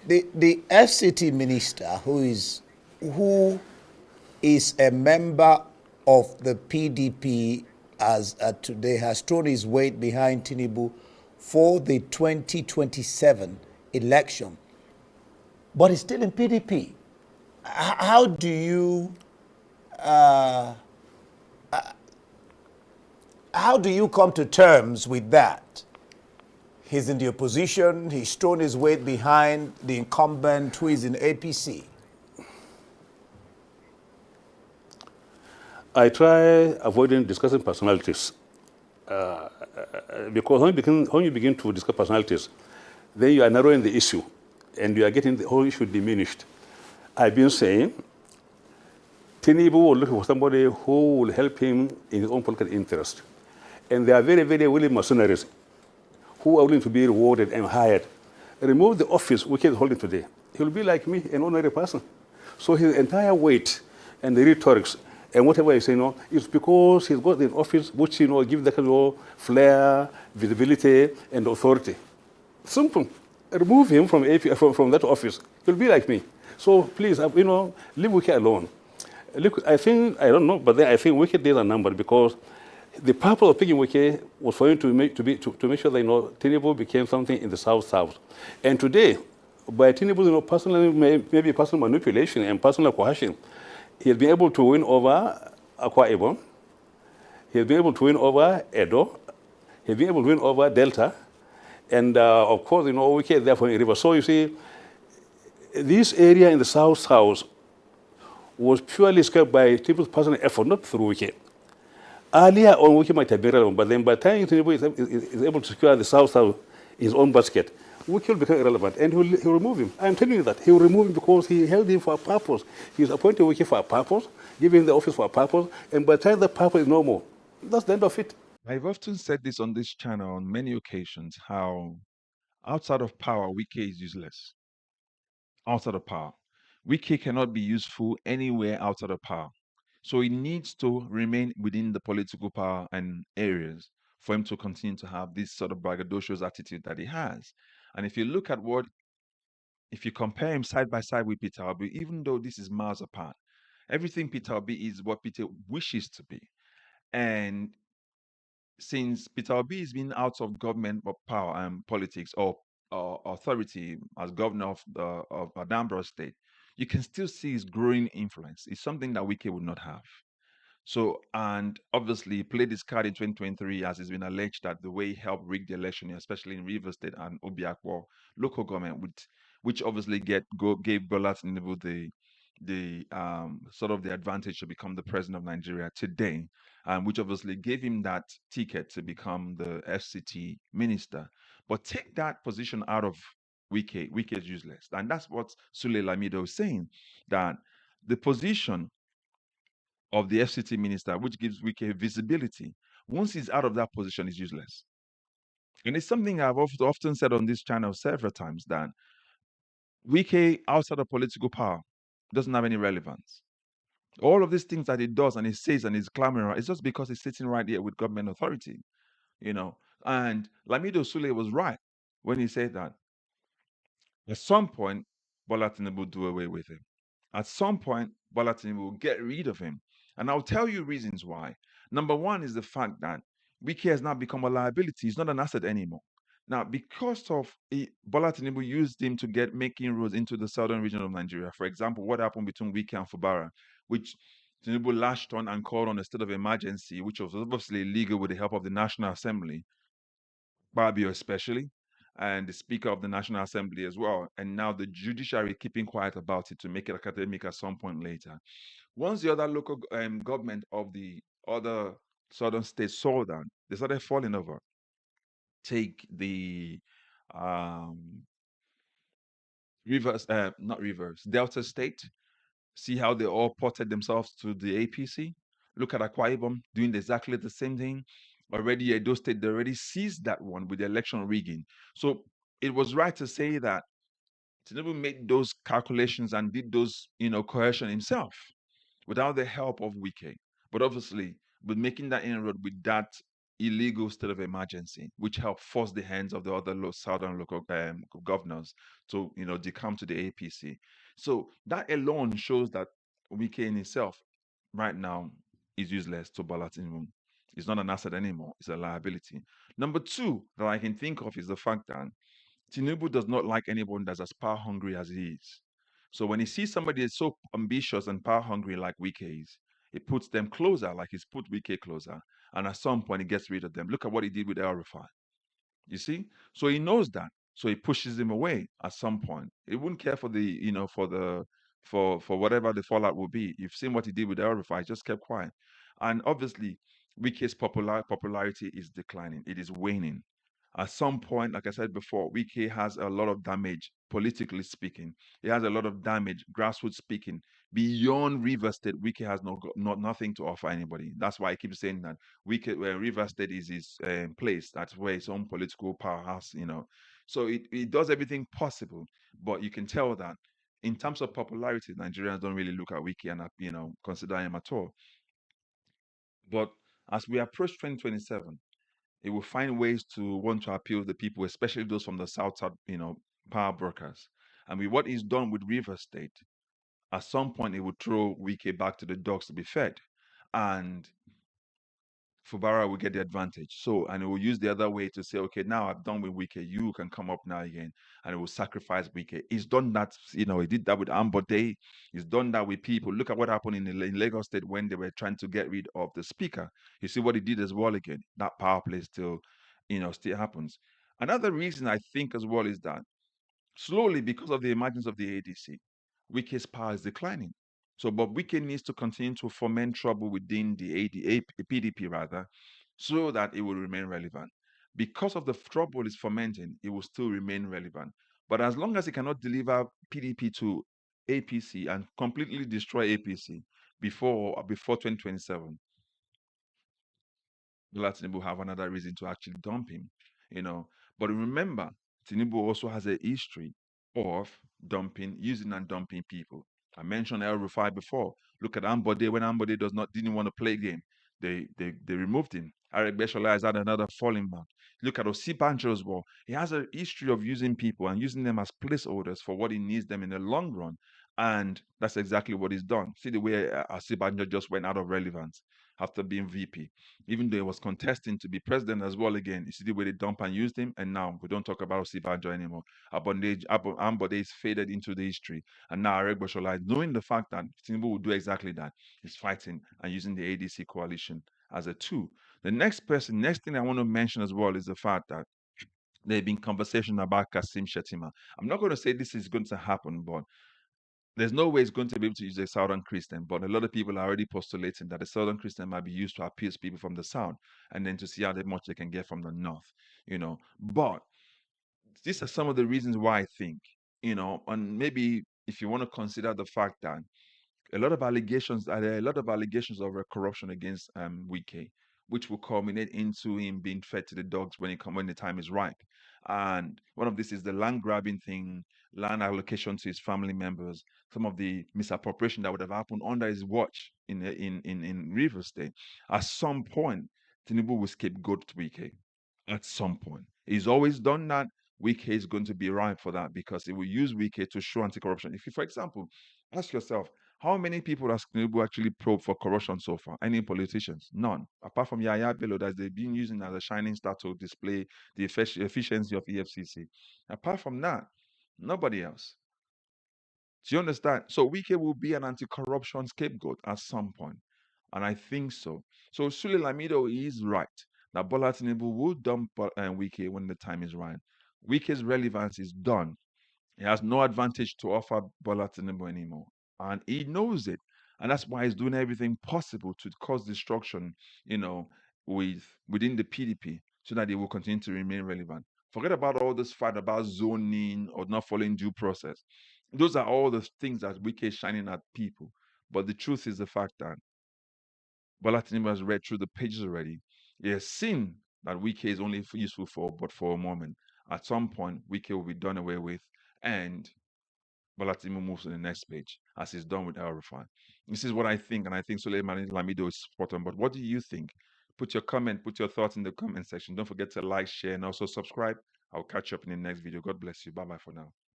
the FCT minister who is a member of the PDP as today has thrown his weight behind Tinubu for the 2027 election, but he's still in PDP. How do you come to terms with that? He's in the opposition. He's thrown his weight behind the incumbent who is in APC. I try avoiding discussing personalities because when you begin to discuss personalities, then you are narrowing the issue and you are getting the whole issue diminished. I've been saying Tinubu will look for somebody who will help him in his own political interest. And there are very, very willing mercenaries who are willing to be rewarded and hired. Remove the office which he is holding today. He will be like me, an ordinary person. So his entire weight and the rhetorics and whatever he's saying, is because he's got an office which gives that kind of flair, visibility, and authority. Simple. Remove him from that office. He'll be like me. So please, leave Wike alone. Look, I don't know, but then I think Wike days are numbered because the purpose of picking Wike was for him to make sure that Tinubu became something in the South. And today, by Tinubu's personal, maybe personal manipulation and personal coercion, he has been able to win over Akwa Ibom. He has been able to win over Edo. He has been able to win over Delta. And of course, Wike is there for a river. So you see, this area in the South was purely scaled by Tinubu's personal effort, not through Wike. Earlier on, Wike might have been relevant, but then by the time Tinubu is able to secure the South in his own basket, Wike will become irrelevant, and he'll remove him. I'm telling you that. He will remove him because he held him for a purpose. He's appointed Wike for a purpose, giving him the office for a purpose, and by the time the purpose is no more, that's the end of it. I've often said this on this channel on many occasions, how outside of power, Wike is useless. Outside of power. Wike cannot be useful anywhere outside of power. So he needs to remain within the political power and areas for him to continue to have this sort of braggadocious attitude that he has. And if you look at if you compare him side by side with Peter Obi, even though this is miles apart, everything Peter Obi is what Peter wishes to be. And since Peter Obi has been out of government power and politics or authority as governor of Anambra State, you can still see his growing influence. It's something that Wike would not have. So, and obviously, he played this card in 2023 as it's been alleged that the way he helped rig the election, especially in Rivers State and Obiakwa local government, which obviously gave Bola Tinubu the sort of the advantage to become the president of Nigeria today, which obviously gave him that ticket to become the FCT minister. But take that position out of Wike. Wike is useless, and that's what Sule Lamido is saying, that the position of the FCT minister, which gives Wike visibility, once he's out of that position, is useless. And it's something I've often said on this channel several times, that Wike, outside of political power, doesn't have any relevance. All of these things that he does and he says and he's clamoring, it's just because he's sitting right here with government authority, And Lamido Sule was right when he said that at some point, Bola Tinubu will do away with him. At some point, Bola Tinubu will get rid of him. And I'll tell you reasons why. Number one is the fact that Wike has now become a liability. He's not an asset anymore. Now, because of Bola Tinubu used him to make inroads into the southern region of Nigeria. For example, what happened between Wike and Fubara, which Tinubu lashed on and called on a state of emergency, which was obviously illegal with the help of the National Assembly, Babio especially, and the Speaker of the National Assembly as well. And now the judiciary keeping quiet about it to make it academic at some point later. Once the other local government of the other southern states saw that, they started falling over. Take the not Rivers, Delta State. See how they all ported themselves to the APC. Look at Akwa Ibom doing exactly the same thing. Already, Edo State, they already seized that one with the election rigging. So it was right to say that Tinubu made those calculations and did those, coercion himself without the help of Wike. But obviously, with making that inroad with that illegal state of emergency, which helped force the hands of the other southern local governors to, decamp to the APC. So that alone shows that Wike in itself, right now, is useless to Bola Tinubu. It's not an asset anymore; it's a liability. Number two that I can think of is the fact that Tinubu does not like anyone that's as power hungry as he is. So when he sees somebody that's so ambitious and power hungry like Wike is, it puts them closer, like he's put Wike closer. And at some point, he gets rid of them. Look at what he did with El-Rufai. You see? So he knows that. So he pushes him away at some point. He wouldn't care for the, for whatever the fallout will be. You've seen what he did with El-Rufai. He just kept quiet. And obviously, Wike's popularity is declining. It is waning. At some point, like I said before, Wike has a lot of damage, politically speaking. He has a lot of damage, grassroots speaking. Beyond River State, Wike has nothing to offer anybody. That's why I keep saying that where River State is his place. That's where his own political power has. So it does everything possible, but you can tell that in terms of popularity, Nigerians don't really look at Wike and consider him at all. But as we approach 2027, it will find ways to want to appeal to the people, especially those from the south, power brokers. And with what is done with River State, at some point it will throw Wike back to the dogs to be fed. And Fubara will get the advantage. So, and it will use the other way to say, okay, now I've done with Wike, you can come up now again, and it will sacrifice Wike. He's done that, he did that with Ambode. He's done that with people. Look at what happened in Lagos State when they were trying to get rid of the speaker. You see what he did as well again. That power play still happens. Another reason I think as well is that slowly, because of the emergence of the ADC, Wike's power is declining. So, but Wike needs to continue to foment trouble within the PDP rather, so that it will remain relevant. Because of the trouble it's fomenting, it will still remain relevant. But as long as it cannot deliver PDP to APC and completely destroy APC before 2027, Bola Tinubu have another reason to actually dump him, you know. But remember, Tinubu also has a history of using and dumping people. I mentioned El-Rufai before. Look at Ambode when Ambode didn't want to play game. They removed him. Aregbesola has had another falling back. Look at Osinbajo as well. He has a history of using people and using them as placeholders for what he needs them in the long run. And that's exactly what he's done. See the way Osinbajo just went out of relevance after being VP, even though he was contesting to be president as well again. You see the way they dump and used him, and now we don't talk about Osinbajo anymore. Ambode is faded into the history, and now Aregbesola, knowing the fact that Tinubu will do exactly that, is fighting and using the ADC coalition as a tool. The next thing I want to mention as well is the fact that there have been conversation about Kasim Shettima. I'm not going to say this is going to happen, but there's no way it's going to be able to use a Southern Christian, but a lot of people are already postulating that the Southern Christian might be used to appease people from the South and then to see how much they can get from the North. But these are some of the reasons why I think, and maybe if you want to consider the fact that a lot of allegations there are a lot of allegations of corruption against Wike, which will culminate into him being fed to the dogs when the time is ripe. And one of this is the land grabbing thing, land allocation to his family members, some of the misappropriation that would have happened under his watch in River State. At some point, Tinubu will scapegoat Wike. At some point, he's always done that. Wike is going to be ripe for that because he will use Wike to show anti-corruption. If you, for example, ask yourself, how many people has Tinubu actually probed for corruption so far? Any politicians? None. Apart from Yaya Bello, that they've been using as a shining star to display the efficiency of EFCC. Apart from that, nobody else. Do you understand? So Wike will be an anti-corruption scapegoat at some point, and I think so. So Sule Lamido is right that Bola Tinubu will dump Wike when the time is right. Wike's relevance is done. He has no advantage to offer Bola Tinubu anymore. And he knows it. And that's why he's doing everything possible to cause destruction, within the PDP so that it will continue to remain relevant. Forget about all this fight about zoning or not following due process. Those are all the things that Wike is shining at people. But the truth is the fact that Bola Tinubu has read through the pages already. He has seen that Wike is only useful but for a moment. At some point, Wike will be done away with, and Bola Tinubu moves to the next page, as he's done with El-Rufai. This is what I think, and I think Sule Lamido is spot on. But what do you think? Put your comment, put your thoughts in the comment section. Don't forget to like, share, and also subscribe. I'll catch you up in the next video. God bless you. Bye bye for now.